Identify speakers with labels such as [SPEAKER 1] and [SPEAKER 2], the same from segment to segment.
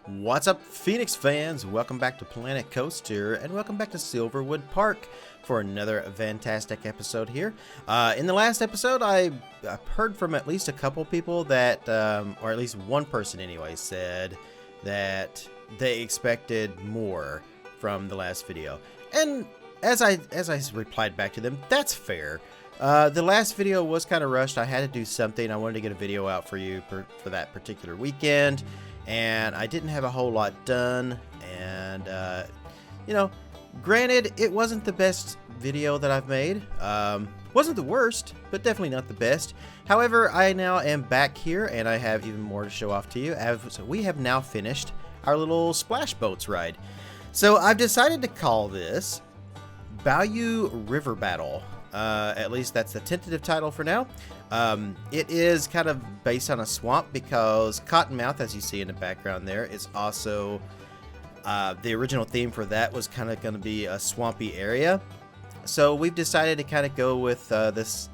[SPEAKER 1] What's up, Phoenix fans? Welcome back to Planet Coaster, and welcome back to Silverwood Park for another fantastic episode here. In the last episode, I've heard from at least a couple people that, or at least one person anyway, said that they expected more from the last video. And as I replied back to them, that's fair. The last video was kind of rushed. I had to do something. I wanted to get a video out for you for that particular weekend. And I didn't have a whole lot done, and you know, granted, it wasn't the best video that I've made. Wasn't the worst, but definitely not the best. However, I now am back here, and I have even more to show off to you. As we have now finished our little splash boats ride. So I've decided to call this Bayou River Battle. At least that's the tentative title for now. It is kind of based on a swamp because Cottonmouth, as you see in the background there, is also the original theme for that was kind of going to be a swampy area. So we've decided to kind of go with this,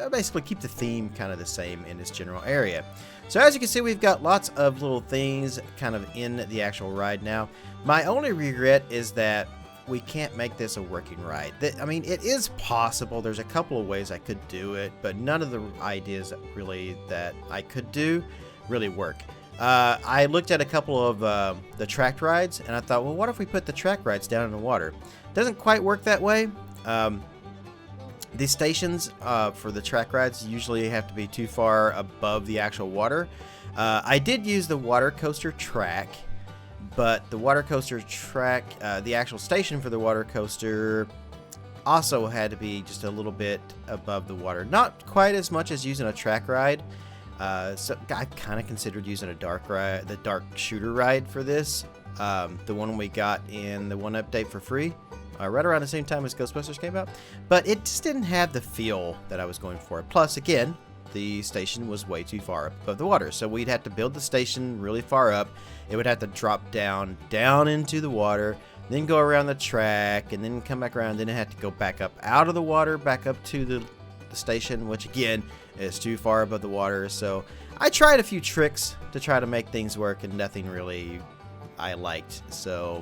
[SPEAKER 1] basically keep the theme kind of the same in this general area. So as you can see, we've got lots of little things kind of in the actual ride now. My only regret is that we can't make this a working ride. I mean, it is possible. There's a couple of ways I could do it, but none of the ideas that I could do really work. I looked at a couple of the track rides, and I thought, well, what if we put the track rides down in the water? Doesn't quite work that way. These stations for the track rides usually have to be too far above the actual water. I did use the water coaster track, but the water coaster track, the actual station for the water coaster also had to be just a little bit above the water. Not quite as much as using a track ride. So I kind of considered using a the dark shooter ride for this. The one we got in the one update for free, right around the same time as Ghostbusters came out. But it just didn't have the feel that I was going for. Plus, again, the station was way too far above the water, so we'd have to build the station really far up. It would have to drop down into the water, then go around the track, and then come back around. Then it had to go back up out of the water, back up to the station, which again is too far above the water. So I tried a few tricks to try to make things work, and nothing really I liked. So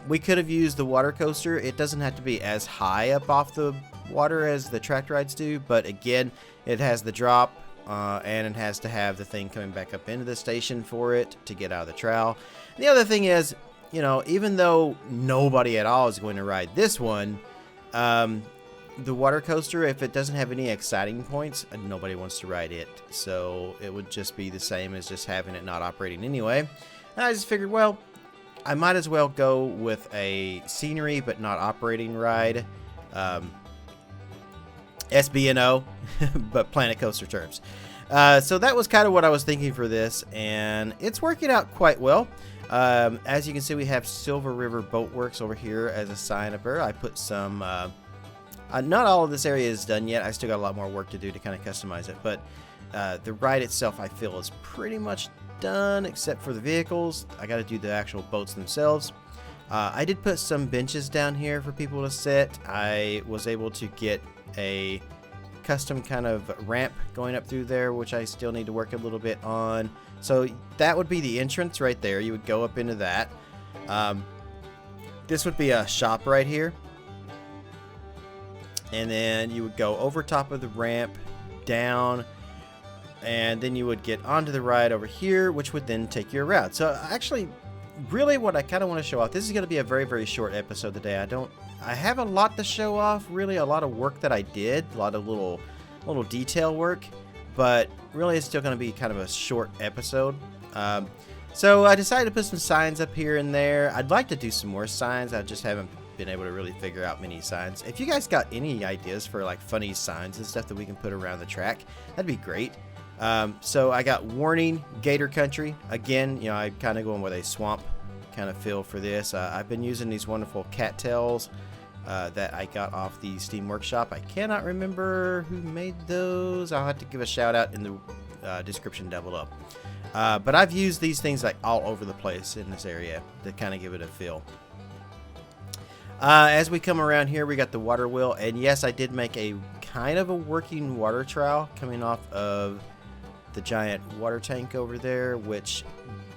[SPEAKER 1] we could have used the water coaster. It doesn't have to be as high up off the water as the track rides do, but again, it has the drop, and it has to have the thing coming back up into the station for it to get out of the trowel. And the other thing is, you know, even though nobody at all is going to ride this one, the water coaster, if it doesn't have any exciting points, nobody wants to ride it. So it would just be the same as just having it not operating anyway. And I just figured, well, I might as well go with a scenery but not operating ride. SBNO, but Planet Coaster terms. So that was kind of what I was thinking for this, and it's working out quite well. As you can see, we have Silver River Boat Works over here as a sign up there. I put some, not all of this area is done yet. I still got a lot more work to do to kind of customize it, but the ride itself I feel is pretty much done, except for the vehicles. I got to do the actual boats themselves. I did put some benches down here for people to sit. I was able to get a custom kind of ramp going up through there, which I still need to work a little bit on. So that would be the entrance right there. You would go up into that. This would be a shop right here, and then you would go over top of the ramp down, and then you would get onto the ride over here, which would then take you around. So actually, really what I kind of want to show off, this is going to be a very, very short episode today. I have a lot to show off, really a lot of work that I did, a lot of little detail work, but really it's still going to be kind of a short episode. So I decided to put some signs up here and there. I'd like to do some more signs. I just haven't been able to really figure out many signs. If you guys got any ideas for like funny signs and stuff that we can put around the track, that'd be great. So I got warning, Gator Country. Again, you know, I'm kind of going with a swamp kind of feel for this. I've been using these wonderful cattails that I got off the Steam Workshop. I cannot remember who made those. I'll have to give a shout out in the description down below. But I've used these things like all over the place in this area to kind of give it a feel. As we come around here, we got the water wheel, and yes, I did make a kind of a working water trowel coming off of the giant water tank over there, which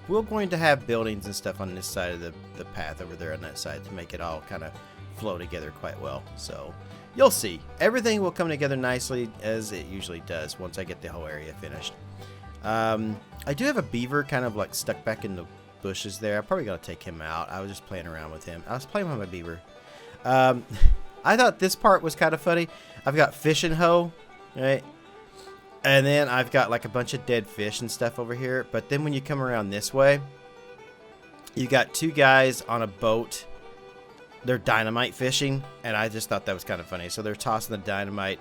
[SPEAKER 1] we're going to have buildings and stuff on this side of the path over there on that side to make it all kind of flow together quite well. So you'll see. Everything will come together nicely as it usually does once I get the whole area finished. I do have a beaver kind of like stuck back in the bushes there. I'm probably going to take him out. I was just playing around with him. I was playing with my beaver. I thought this part was kind of funny. I've got fishing hoe, right? And then I've got like a bunch of dead fish and stuff over here. But then when you come around this way, you got two guys on a boat. They're dynamite fishing, and I just thought that was kind of funny. So they're tossing the dynamite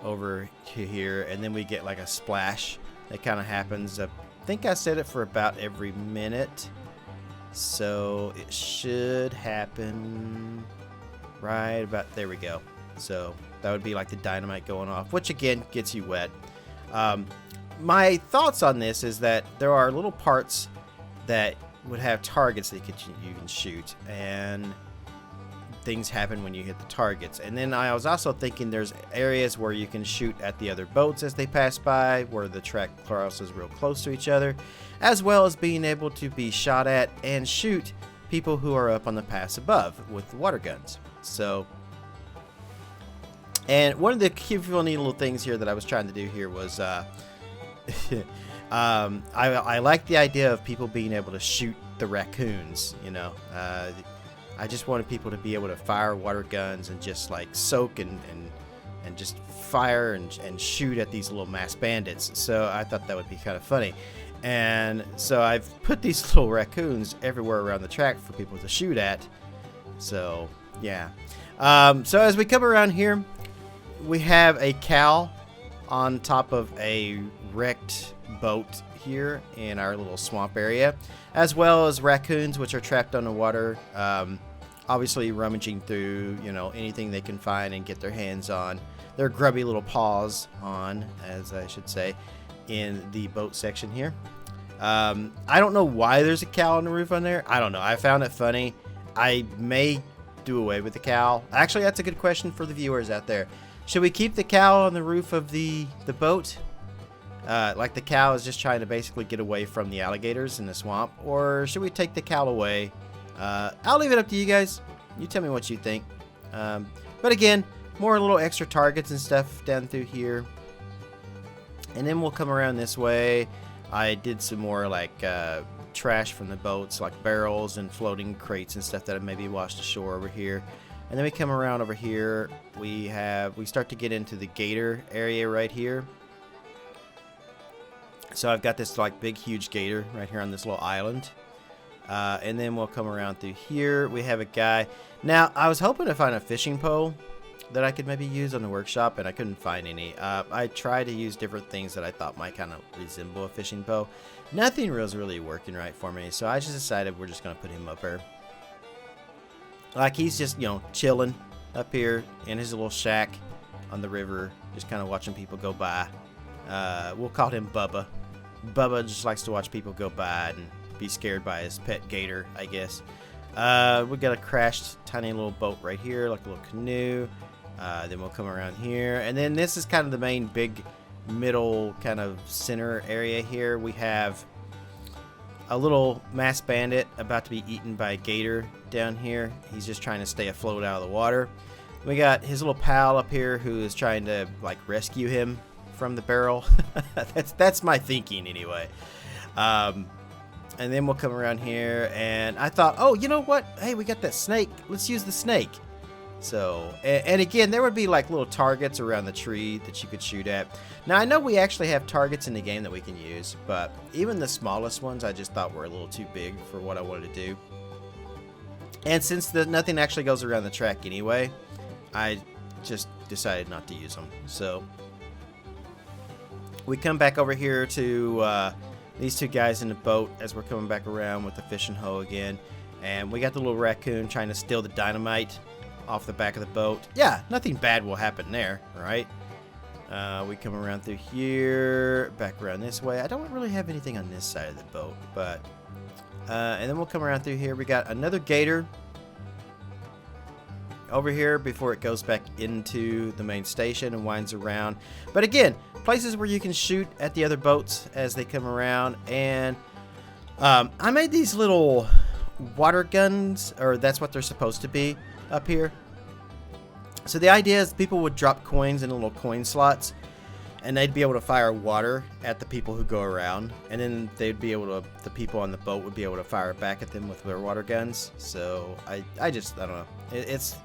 [SPEAKER 1] over to here, and then we get like a splash that kind of happens. I think I said it for about every minute. So it should happen right about there. We go. So that would be like the dynamite going off, which again gets you wet. My thoughts on this is that there are little parts that would have targets that you can shoot, and things happen when you hit the targets. And then I was also thinking there's areas where you can shoot at the other boats as they pass by, where the track crosses real close to each other, as well as being able to be shot at and shoot people who are up on the pass above with water guns. So, and one of the cute funny little things here that I was trying to do here was I like the idea of people being able to shoot the raccoons, you know. I just wanted people to be able to fire water guns and just like soak and just fire and shoot at these little mass bandits. So I thought that would be kind of funny. And so I've put these little raccoons everywhere around the track for people to shoot at. So yeah. So as we come around here, we have a cow on top of a wrecked boat here in our little swamp area, as well as raccoons which are trapped underwater, obviously rummaging through, you know, anything they can find and get their hands on, their grubby little paws on, as I should say, in the boat section here. I don't know why there's a cow on the roof on there. I don't know. I found it funny. I may do away with the cow. Actually, that's a good question for the viewers out there. Should we keep the cow on the roof of the boat? Like the cow is just trying to basically get away from the alligators in the swamp, or should we take the cow away? I'll leave it up to you guys. You tell me what you think. But again, more little extra targets and stuff down through here. And then we'll come around this way. I did some more like trash from the boats, like barrels and floating crates and stuff that I maybe washed ashore over here. And then we come around over here. We start to get into the gator area right here. So I've got this like big huge gator right here on this little island. And then we'll come around through here. We have a guy. Now, I was hoping to find a fishing pole that I could maybe use on the workshop, and I couldn't find any. I tried to use different things that I thought might kind of resemble a fishing pole. Nothing was really working right for me, so I just decided we're just going to put him up here. Like he's just, you know, chilling up here in his little shack on the river, just kind of watching people go by. We'll call him Bubba. Bubba just likes to watch people go by and be scared by his pet gator, I guess. We got a crashed tiny little boat right here, like a little canoe. Then we'll come around here, and then this is kind of the main big middle kind of center area here. We have a little mass bandit about to be eaten by a gator down here. He's just trying to stay afloat out of the water. We got his little pal up here who is trying to like rescue him from the barrel. that's my thinking anyway. And then we'll come around here, and I thought, oh, you know what? Hey, we got that snake. Let's use the snake. So, and again, there would be like little targets around the tree that you could shoot at. Now, I know we actually have targets in the game that we can use, but even the smallest ones I just thought were a little too big for what I wanted to do. And since nothing actually goes around the track anyway, I just decided not to use them. So, we come back over here to these two guys in the boat as we're coming back around with the fishing hoe again. And we got the little raccoon trying to steal the dynamite off the back of the boat. Yeah, nothing bad will happen there, right? We come around through here, back around this way. I don't really have anything on this side of the boat, but and then we'll come around through here. We got another gator over here before it goes back into the main station and winds around. But again, places where you can shoot at the other boats as they come around. And I made these little water guns, or that's what they're supposed to be up here. So the idea is people would drop coins in little coin slots, and they'd be able to fire water at the people who go around, and then they'd be able to, the people on the boat would be able to fire back at them with their water guns. So I don't know. It's,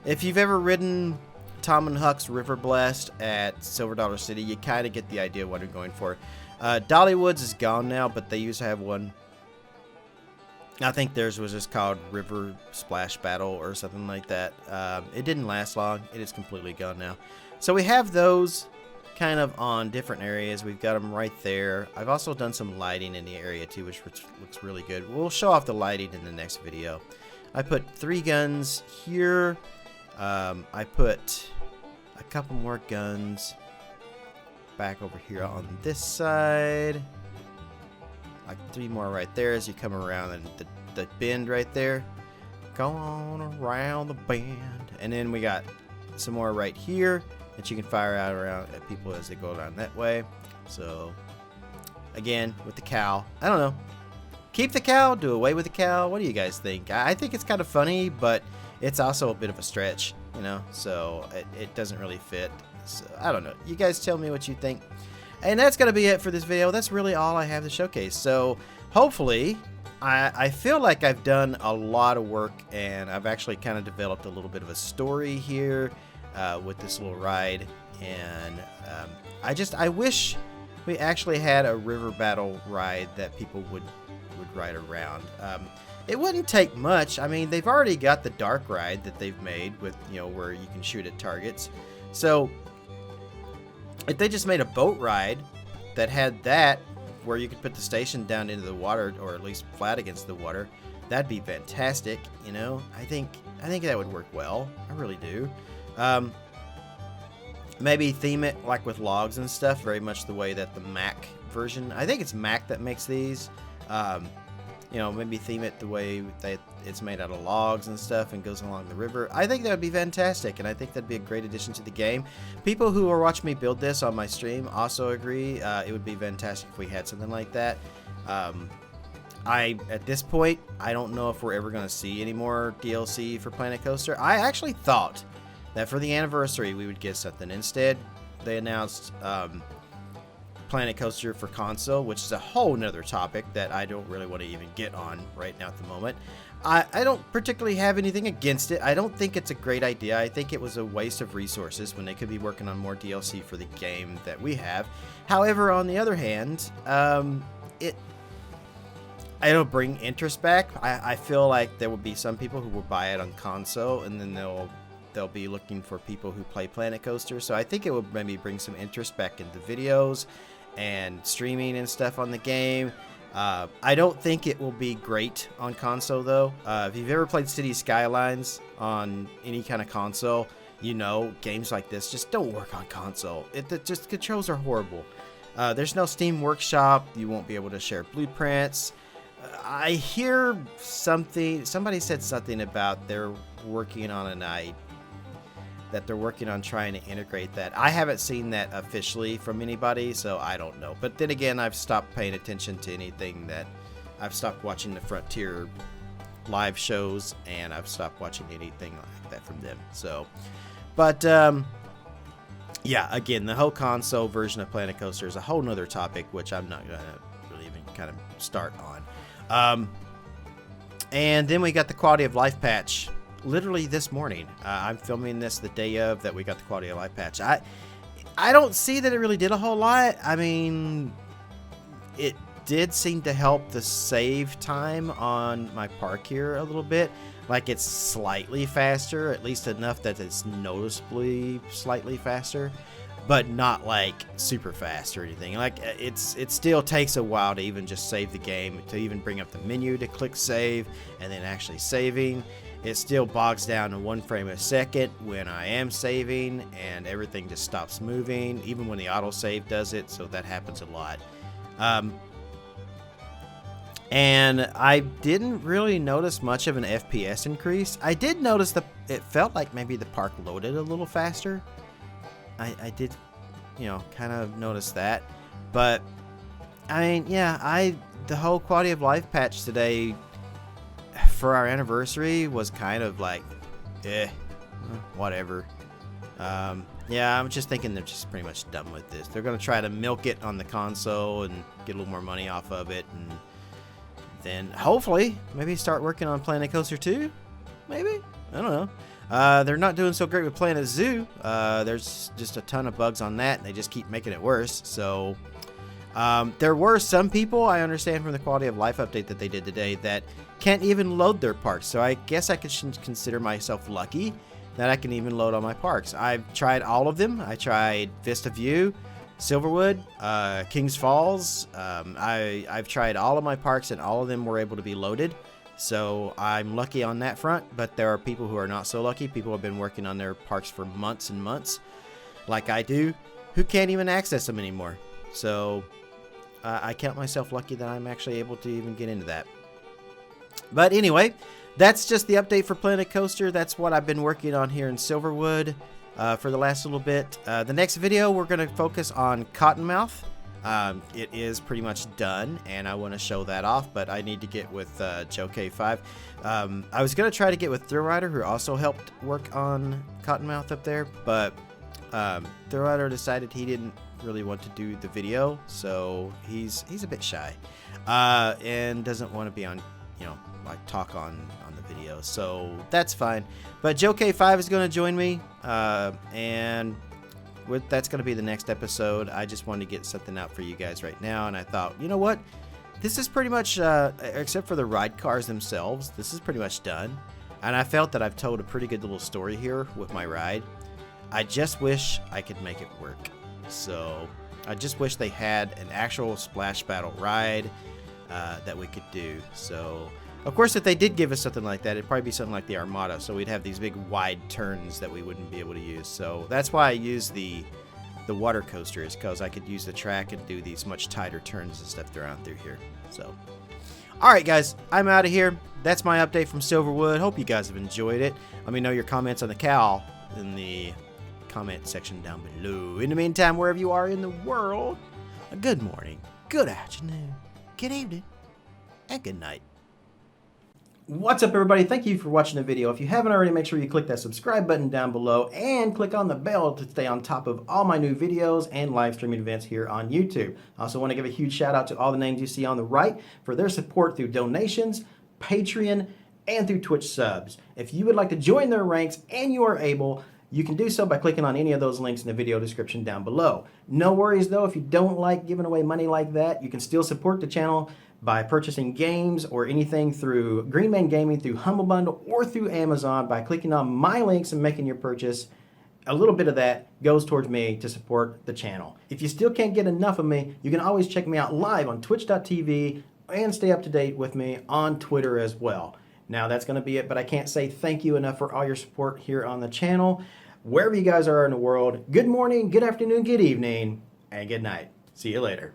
[SPEAKER 1] if you've ever ridden Tom and Huck's River Blast at Silver Dollar City, you kind of get the idea of what I'm going for. Dollywood's is gone now, but they used to have one. I think theirs was just called River Splash Battle or something like that. It didn't last long. It is completely gone now. So we have those kind of on different areas. We've got them right there. I've also done some lighting in the area too, which looks really good. We'll show off the lighting in the next video. I put 3 guns here. I put a couple more guns back over here on this side. Like 3 more right there as you come around and the bend right there. Going around the bend. And then we got some more right here that you can fire out around at people as they go down that way. So again, with the cow, I don't know. Keep the cow, do away with the cow. What do you guys think? I think it's kind of funny, but it's also a bit of a stretch, you know, so it doesn't really fit. So I don't know. You guys tell me what you think. And that's going to be it for this video. That's really all I have to showcase. So hopefully, I feel like I've done a lot of work, and I've actually kind of developed a little bit of a story here with this little ride. And I wish we actually had a river battle ride that people would ride around. It wouldn't take much. I mean, they've already got the dark ride that they've made with, you know, where you can shoot at targets. So if they just made a boat ride that had that, where you could put the station down into the water, or at least flat against the water, that'd be fantastic. You know, I think that would work well. I really do. Maybe theme it like with logs and stuff, very much the way that the Mac version. I think it's Mac that makes these. You know, maybe theme it the way that it's made out of logs and stuff and goes along the river. I think that would be fantastic, and I think that'd be a great addition to the game. People who are watching me build this on my stream also agree. It would be fantastic if we had something like that. At this point, I don't know if we're ever going to see any more DLC for Planet Coaster. I actually thought that for the anniversary we would get something. Instead, they announced Planet Coaster for console, which is a whole nother topic that I don't really want to even get on right now at the moment. I don't particularly have anything against it. I don't think it's a great idea. I think it was a waste of resources when they could be working on more DLC for the game that we have. However, on the other hand, it'll bring interest back. I feel like there will be some people who will buy it on console, and then they'll be looking for people who play Planet Coaster. So I think it will maybe bring some interest back into videos and streaming and stuff on the game. I don't think it will be great on console though. If you've ever played City Skylines on any kind of console, you know games like this just don't work on console. Just controls are horrible. There's no Steam Workshop. You won't be able to share blueprints. I hear somebody said something about they're working on that they're working on trying to integrate that. I haven't seen that officially from anybody, so I don't know. But then again, I've stopped paying attention to anything that... I've stopped watching the Frontier live shows, and I've stopped watching anything like that from them. So, but, yeah, again, the whole console version of Planet Coaster is a whole nother topic, which I'm not going to really even kind of start on. And then we got the quality of life patch. Literally this morning. I'm filming this the day of that we got the quality of life patch. I don't see that it really did a whole lot. I mean, it did seem to help the save time on my park here a little bit. Like it's slightly faster, at least enough that it's noticeably slightly faster, but not like super fast or anything. Like it still takes a while to even just save the game, to even bring up the menu to click save and then actually saving. It still bogs down to 1 frame a second when I am saving, and everything just stops moving, even when the autosave does it, so that happens a lot. And I didn't really notice much of an FPS increase. I did notice that it felt like maybe the park loaded a little faster. I did, you know, kind of notice that. But, I mean, yeah, the whole quality of life patch today for our anniversary was kind of like, whatever. Yeah, I'm just thinking they're just pretty much done with this. They're going to try to milk it on the console and get a little more money off of it. And then hopefully maybe start working on Planet Coaster 2. Maybe? I don't know. They're not doing so great with Planet Zoo. There's just a ton of bugs on that, and they just keep making it worse. So there were some people, I understand from the quality of life update that they did today, that can't even load their parks. So I guess I could consider myself lucky that I can even load all my parks. I've tried all of them. I tried Vista View, Silverwood, Kings Falls. I've tried all of my parks, and all of them were able to be loaded. So I'm lucky on that front, but there are people who are not so lucky. People have been working on their parks for months and months, like I do, who can't even access them anymore. So I count myself lucky that I'm actually able to even get into that. But anyway, that's just the update for Planet Coaster. That's what I've been working on here in Silverwood for the last little bit. The next video, we're going to focus on Cottonmouth. It is pretty much done, and I want to show that off, but I need to get with Joe K5. I was going to try to get with Thrill Rider, who also helped work on Cottonmouth up there, but Thrill Rider decided he didn't really want to do the video, so he's a bit shy and doesn't want to be on, like talk on the video, so that's fine. But Joe K5 is going to join me, and that's going to be the next episode. I just wanted to get something out for you guys right now, and I thought, you know what, this is pretty much except for the ride cars themselves, this is pretty much done, and I felt that I've told a pretty good little story here with my ride. I just wish I could make it work. So I just wish they had an actual splash battle ride that we could do. So of course, if they did give us something like that, it'd probably be something like the Armada, so we'd have these big wide turns that we wouldn't be able to use. So that's why I use the water coasters, because I could use the track and do these much tighter turns and stuff around through here. So alright guys, I'm out of here. That's my update from Silverwood. Hope you guys have enjoyed it. Let me know your comments on the cow in the comment section down below. In the meantime, wherever you are in the world, a good morning, good afternoon, good evening, and good night. What's up, everybody? Thank you for watching the video. If you haven't already, make sure you click that subscribe button down below and click on the bell to stay on top of all my new videos and live streaming events here on YouTube. I also want to give a huge shout out to all the names you see on the right for their support through donations, Patreon, and through Twitch subs. If you would like to join their ranks and you are able, you can do so by clicking on any of those links in the video description down below. No worries though, if you don't like giving away money like that, you can still support the channel by purchasing games or anything through Greenman Gaming, through Humble Bundle, or through Amazon by clicking on my links and making your purchase. A little bit of that goes towards me to support the channel. If you still can't get enough of me, you can always check me out live on twitch.tv and stay up to date with me on Twitter as well. Now that's going to be it, but I can't say thank you enough for all your support here on the channel. Wherever you guys are in the world, good morning, good afternoon, good evening, and good night. See you later.